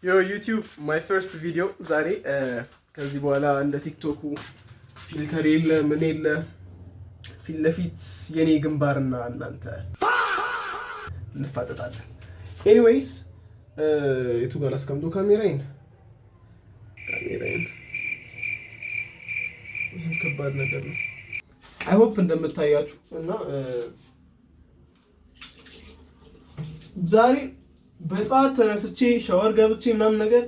ዩቲዩብ ማይ ፈርስት ቪዲዮ ዛሬ። ከዚህ በኋላ እንደ ቲክቶኩ ፊልተር የለ ምን የለ፣ ፊት ለፊት የኔ ግንባርና እናንተ እንፋጠጣለን። ኤኒዌይስ የቱ ጋር አስቀምጦ ካሜራዬን ይሄ ከባድ ነገር ነው። አይ ሆፕ እንደምታያችሁ እና ዛሬ በጠዋት ተነስቼ ሻወር ገብቼ ምናምን ነገር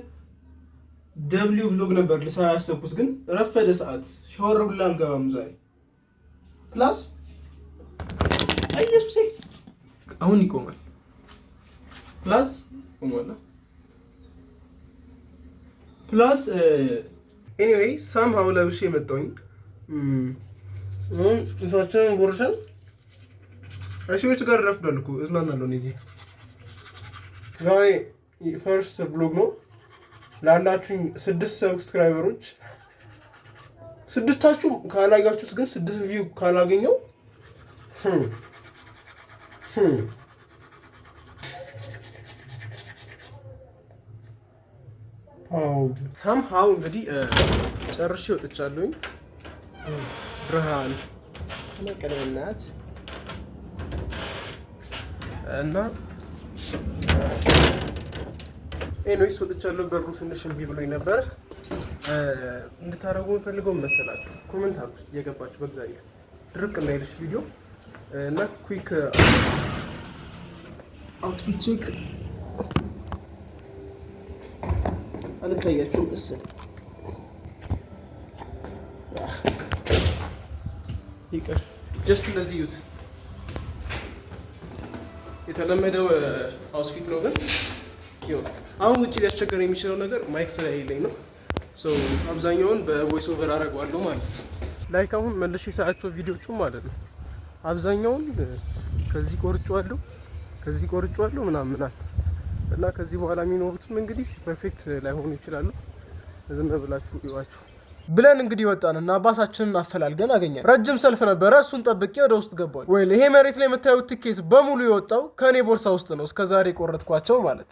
ደብሊው ቭሎግ ነበር ልሰራ ያሰብኩት፣ ግን ረፈደ ሰዓት። ሻወር ብላ አልገባም ዛሬ። ፕላስ ኢየሱስ አሁን ይቆማል። ፕላስ ቆሟል። ፕላስ ኤኒዌይ ሳምሃው ለብሼ መጣሁኝ። እሳቸውን ቦርሻን እሺዎች ጋር ረፍዷል እኮ እዝናናለሁ እዚህ። ዛሬ ፈርስት ብሎግ ነው ላላችሁኝ 6 ሰብስክራይበሮች። 6ታችሁ ካላያችሁት ግን 6 ቪው ካላገኘው ሳምሃው እንግዲህ ጨርሼ ወጥቻለሁኝ። ብርሃን ለቀለናት እና ኤኒዌይስ ወጥቻለሁ። በሩ ትንሽ እምቢ ብሎኝ ነበር። እንድታረጉ እንፈልገው መሰላችሁ ኮሜንት አድርጉ እየገባችሁ በእግዚአብሔር ድርቅ እንዳይልሽ ቪዲዮ እና ኩዊክ አውትፊት ቼክ አልታያችሁም መሰለኝ። ይቀር ጀስት እንደዚህ ዩት የተለመደው አውትፊት ነው። ግን አሁን ውጭ ሊያስቸገር የሚችለው ነገር ማይክ ስለሌለኝ ነው። አብዛኛውን በቮይስ ኦቨር አደርገዋለሁ ማለት ነው። ላይክ አሁን መልሼ ሳያቸው ቪዲዮቹ ማለት ነው አብዛኛውን ከዚህ ቆርጬዋለሁ ምናምን እና ከዚህ በኋላ የሚኖሩትም እንግዲህ ፐርፌክት ላይሆኑ ይችላሉ። ዝም ብላችሁ ይዋችሁ ብለን እንግዲህ ወጣንና ባሳችንን አፈላልገን አገኘን። ረጅም ሰልፍ ነበረ። እሱን ጠብቄ ወደ ውስጥ ገባሁ። ወይል ይሄ መሬት ላይ የምታዩት ትኬት በሙሉ የወጣው ከኔ ቦርሳ ውስጥ ነው። እስከዛሬ ቆረጥኳቸው ማለት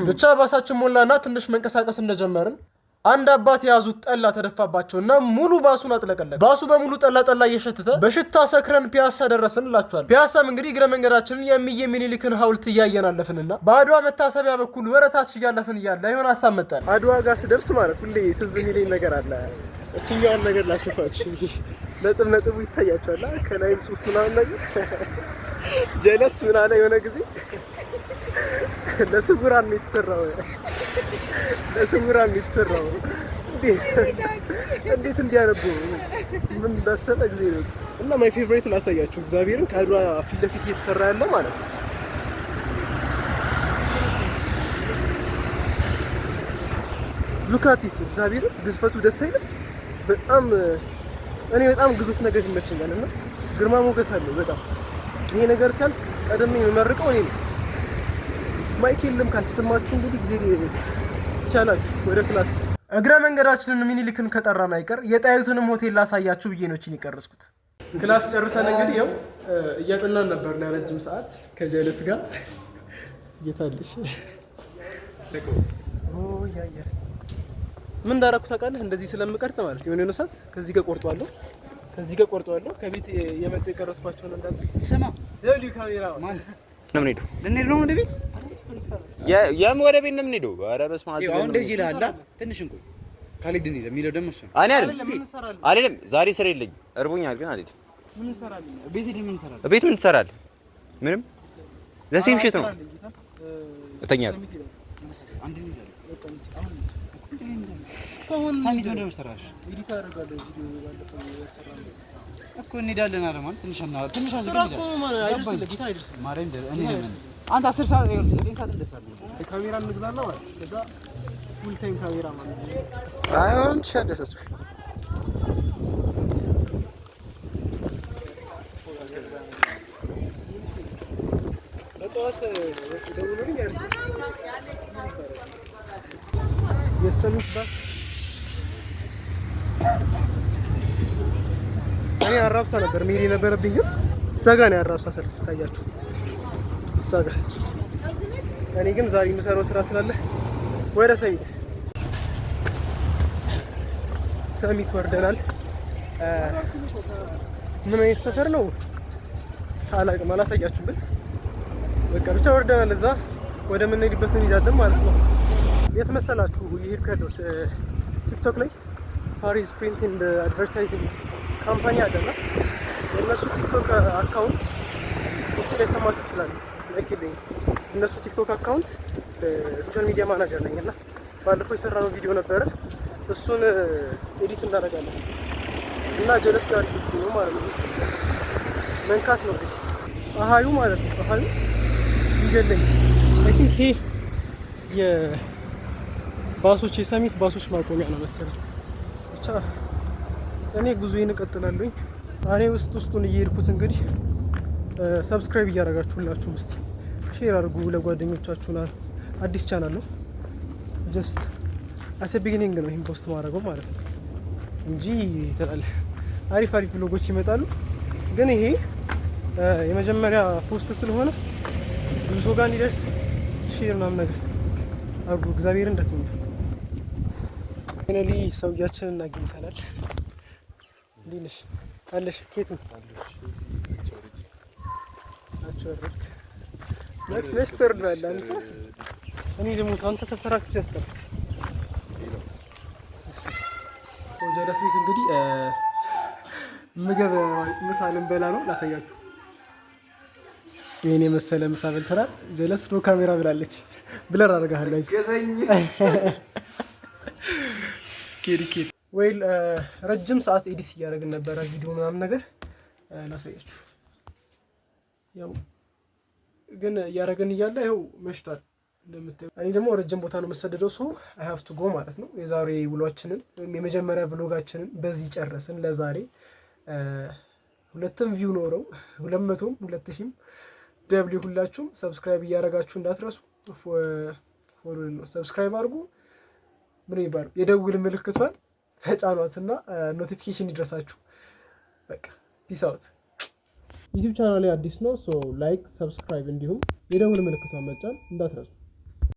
ብቻ። ባሳችን ሞላና ትንሽ መንቀሳቀስ እንደጀመርን አንድ አባት የያዙት ጠላ ተደፋባቸውና ሙሉ ባሱን አጥለቀለቀ። ባሱ በሙሉ ጠላ እየሸተተ በሽታ ሰክረን ፒያሳ ደረስን እላችኋል። ፒያሳም እንግዲህ እግረ መንገዳችንን የሚዬ ሚኒሊክን ሐውልት እያየን አለፍንና በአድዋ መታሰቢያ በኩል ወረታች እያለፍን እያለ የሆነ ሀሳብ መጣን። አድዋ ጋር ስደርስ ማለት ሁሌ ትዝ የሚለኝ ነገር አለ። እችኛዋን ነገር ላሽፋችሁ። ነጥቡ ይታያችኋል። ከላይም ጽሑፍ ምናምን ነገር ጀለስ ምን አለ የሆነ ጊዜ ለስጉራን የተሰራው እንዴት እንዲያነቡ ምን እንዳሰበ ጊዜ ነው። እና ማይ ፌቨሪት ላሳያችሁ እግዚአብሔርን ከአድዋ ፊት ለፊት እየተሰራ ያለ ማለት ነው። ሉካቲስ እግዚአብሔርን ግዝፈቱ ደስ አይልም? እኔ በጣም ግዙፍ ነገር ይመቸኛል እና ግርማ ሞገስ አለው በጣም። ይሄ ነገር ሲያልቅ ቀደም የምመርቀው እኔ ነው። ማይክ የለም ካልተሰማችሁ እንግዲህ ጊዜ ይቻላችሁ ወደ ክላስ። እግረ መንገዳችንን ሚኒሊክን ከጠራን አይቀር የጣዩትንም ሆቴል ላሳያችሁ ብዬ ነው እቺን የቀረስኩት። ክላስ ጨርሰን እንግዲህ ያው እያጠናን ነበር ለረጅም ሰዓት ከጀለስ ጋር እየታለሽ ያያ ምን እንዳደረኩ ታውቃለህ? እንደዚህ ስለምቀርጽ ማለት የሆነ ሰዓት ከዚህ ጋር ቆርጧለሁ። ከቤት የመጡ የቀረስኳቸውን እንዳሉ ስማ ደብሊው ካሜራ ማን ነው ምን ሄዱ ልንሄድ ነው ወደ ቤት ያም ወደ ቤት ነው የምንሄደው። ኧረ በስመ አብ አሁን እንደዚህ ይላል። ትንሽ እንቆይ ካልሄድን ነው የሚለው ደግሞ እሱ እኔ አይደለም ዛሬ ስራ የለኝ እርቦኛል። ግን አልሄድም። ምን እንሰራለን? ቤት ምን ትሰራለህ? ምንም ለሴም ሽት ነው እተኛለሁ። ሳሚት ነው ሰራሽ ኤዲት አደርጋለሁ ቪዲዮ ባለፈው ያሰራል እኮ እንሄዳለን አለ ማለት ትንሽ ስራ እኮ ማለት አይደርስም ለጌታ አይደርስም ማረኝ እኔ ነኝ አንተ 10 ሰዓት ይኸውልህ 9 ሰዓት እንደሳለህ ካሜራ እንግዛና ማለት ከዛ ፉል ታይም ካሜራ ማለት አይሆን ሸደሰስ በጠዋት ደውሎልኝ አይደል የሰሚት ባስ እኔ አራብሳ ነበር መሄድ የነበረብኝ ግን እዛ ጋር ነው ያራብሳ ሰልፍ ካያችሁ እዛ ጋር። እኔ ግን ዛሬ የምሰራው ስራ ስላለ ወደ ሰሚት ወርደናል። ምን አይነት ሰፈር ነው አላውቅም፣ አላሳያችሁም። ግን በቃ ብቻ ወርደናል። እዛ ወደ ምንሄድበት እንሄዳለን ማለት ነው። የት መሰላችሁ የሄድኩ ያለሁት? ቲክቶክ ላይ ፋሪስ ፕሪንት ኤንድ አድቨርታይዚንግ ካምፓኒ አለና የእነሱ ቲክቶክ አካውንት ላይ ሰማችሁ ይችላሉ። ላይክልኝ እነሱ ቲክቶክ አካውንት ሶሻል ሚዲያ ማናጀር ነኝ እና ባለፈው የሰራነው ቪዲዮ ነበረ። እሱን ኤዲት እናደርጋለን እና ጀለስ ጋር ነው ማለት ነው። መንካት ነው እንግዲህ ፀሐዩ ማለት ነው። ፀሐዩ ይገለኝ። አይ ቲንክ ይሄ የባሶች የሰሚት ባሶች ማቆሚያ ነው መሰለኝ። ብቻ እኔ ጉዞዬን እቀጥላለሁኝ። እኔ ውስጡን እየሄድኩት እንግዲህ ሰብስክራይብ እያደረጋችሁላችሁ እስቲ ሼር አድርጉ ለጓደኞቻችሁና አዲስ ቻናል ነው። ጀስት አሰ ቢጊኒንግ ነው ይሄን ፖስት ማድረገው ማለት ነው እንጂ ይተላል አሪፍ ቭሎጎች ይመጣሉ። ግን ይሄ የመጀመሪያ ፖስት ስለሆነ ብዙ ሰው ጋር እንዲደርስ ሼር ምናምን ነገር አድርጉ። እግዚአብሔር እንደከኝ ፋይናሊ ሰውያችንን አግኝተናል። ሊንሽ አለሽ ኬት ነው መች ትወርዳለህ አንተ? እኔ ደግሞ አንተ ሰፈራችሁ ያስጠላ። ጀለስ ቤት እንግዲህ ምግብ ምሳ ልንበላ ነው። ላሳያችሁ። ይሄን የመሰለ ምሳ በልተናል። ጀለስ ነው ካሜራ ብላለች። ብለር አደርጋለሁ። ኬሪኬት ወይል ረጅም ሰዓት ኤዲት እያደረግን ነበረ ቪዲዮ ምናምን ነገር ላሳያችሁ። ያው ግን እያደረግን እያለ ይኸው መሽቷል እንደምታዩ። እኔ ደግሞ ረጅም ቦታ ነው የምሰደደው ሰው አይ ሃቭ ቱ ጎ ማለት ነው። የዛሬ ውሏችንን ወይም የመጀመሪያ ብሎጋችንን በዚህ ጨረስን። ለዛሬ 2 ቪው ኖረው 200ም 2000ም ደብሊው ሁላችሁም ሰብስክራይብ እያደረጋችሁ እንዳትረሱ። ፎሎ ሰብስክራይብ አድርጉ። ምን ይባል የደውል ምልክቷን ተጫኗትና ኖቲፊኬሽን ይድረሳችሁ። በቃ ፒስ አውት። ዩቲዩብ ቻናል ላይ አዲስ ነው ሶ ላይክ፣ ሰብስክራይብ እንዲሁም የደውል ምልክቷን መጫን እንዳትረሱ።